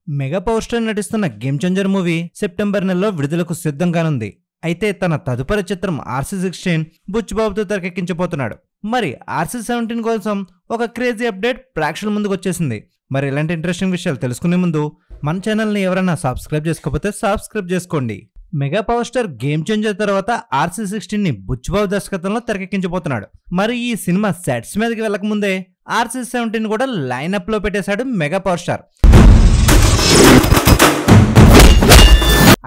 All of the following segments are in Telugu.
మెగా పవర్ స్టార్ నటిస్తున్న గేమ్ చేంజర్ మూవీ సెప్టెంబర్ నెలలో విడుదలకు సిద్ధంగానుంది. అయితే తన తదుపరి చిత్రం RC16 బుచ్చిబాబుతో తెరకెక్కించబోతున్నాడు. మరి RC17 కోసం ఒక క్రేజీ అప్డేట్ ప్రేక్షకుల ముందుకు వచ్చేసింది. మరి ఇలాంటి ఇంట్రెస్టింగ్ విషయాలు తెలుసుకునే ముందు మన ఛానల్ని ఎవరైనా సబ్స్క్రైబ్ చేసుకోకపోతే సబ్స్క్రైబ్ చేసుకోండి. Mega power star game changer తర్వాత RC16ని బుచ్చిబాబు దర్శకత్వంలో తెరకెక్కించబోతున్నాడు. మరి ఈ సినిమా సెట్స్ మీదకి వెళ్ళకముందే RC17 కూడా లైనప్ లో పెట్టేశాడు మెగా పవర్ స్టార్.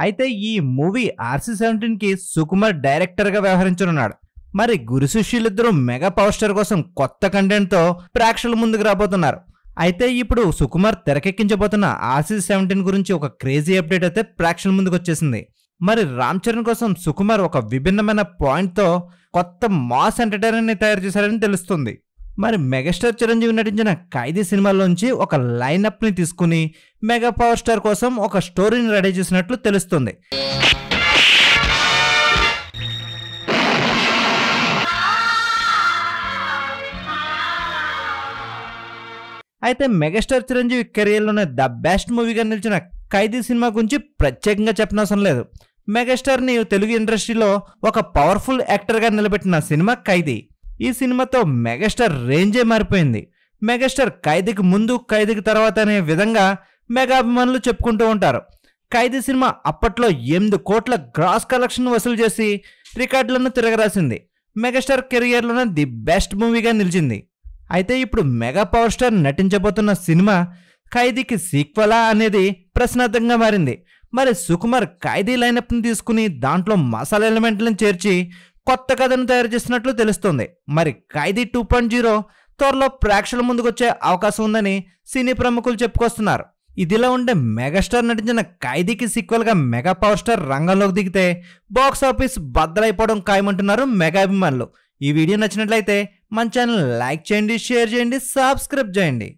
అయితే ఈ మూవీ RC17కి సుకుమార్ డైరెక్టర్ గా వ్యవహరించనున్నాడు. మరి గురు శిష్యులిద్దరూ మెగా పవర్ స్టార్ కోసం కొత్త కంటెంట్ తో ప్రేక్షకుల ముందుకు రాబోతున్నారు. అయితే ఇప్పుడు సుకుమార్ తెరకెక్కించబోతున్న RC17 గురించి ఒక క్రేజీ అప్డేట్ అయితే ప్రేక్షకుల ముందుకు వచ్చేసింది. మరి రామ్ చరణ్ కోసం సుకుమార్ ఒక విభిన్నమైన పాయింట్ తో కొత్త మాస్ ఎంటర్టైనర్ ని తయారు చేశారని తెలుస్తుంది. మరి మెగాస్టార్ చిరంజీవి నటించిన ఖైదీ సినిమాలోంచి ఒక లైనప్ ని తీసుకుని మెగా పవర్ స్టార్ కోసం ఒక స్టోరీని రెడీ చేసినట్లు తెలుస్తుంది. అయితే మెగాస్టార్ చిరంజీవి కెరియర్లోనే ద బెస్ట్ మూవీగా నిలిచిన ఖైదీ సినిమా గురించి ప్రత్యేకంగా చెప్పనవసరం లేదు. మెగాస్టార్ని తెలుగు ఇండస్ట్రీలో ఒక పవర్ఫుల్ యాక్టర్గా నిలబెట్టిన సినిమా ఖైదీ. ఈ సినిమాతో మెగాస్టార్ రేంజే మారిపోయింది. మెగాస్టార్ ఖైదీకి ముందు ఖైదీకి తర్వాత అనే విధంగా మెగా అభిమానులు చెప్పుకుంటూ ఉంటారు. ఖైదీ సినిమా అప్పట్లో 8 కోట్ల గ్రాస్ కలెక్షన్ వసూలు చేసి రికార్డులను తిరగరాసింది. మెగాస్టార్ కెరియర్లోనే ది బెస్ట్ మూవీగా నిలిచింది. అయితే ఇప్పుడు మెగా పవర్ స్టార్ నటించబోతున్న సినిమా ఖైదీకి సీక్వెలా అనేది ప్రశ్నార్థకంగా మారింది. మరి సుకుమార్ ఖైదీ లైనప్ని తీసుకుని దాంట్లో మసాలా ఎలిమెంట్లను చేర్చి కొత్త కథను తయారు చేస్తున్నట్లు తెలుస్తోంది. మరి ఖైదీ 2.0 త్వరలో ప్రేక్షకుల ముందుకు వచ్చే అవకాశం ఉందని సినీ ప్రముఖులు చెప్పుకొస్తున్నారు. ఇదిలా ఉండే మెగాస్టార్ నటించిన ఖైదీకి సీక్వెల్గా మెగా పవర్ స్టార్ రంగంలోకి దిగితే బాక్స్ ఆఫీస్ బద్దలైపోవడం ఖాయమంటున్నారు మెగా అభిమానులు. ఈ వీడియో నచ్చినట్లయితే మన ఛానల్ లైక్ చేయండి, షేర్ చేయండి, సబ్స్క్రైబ్ చేయండి.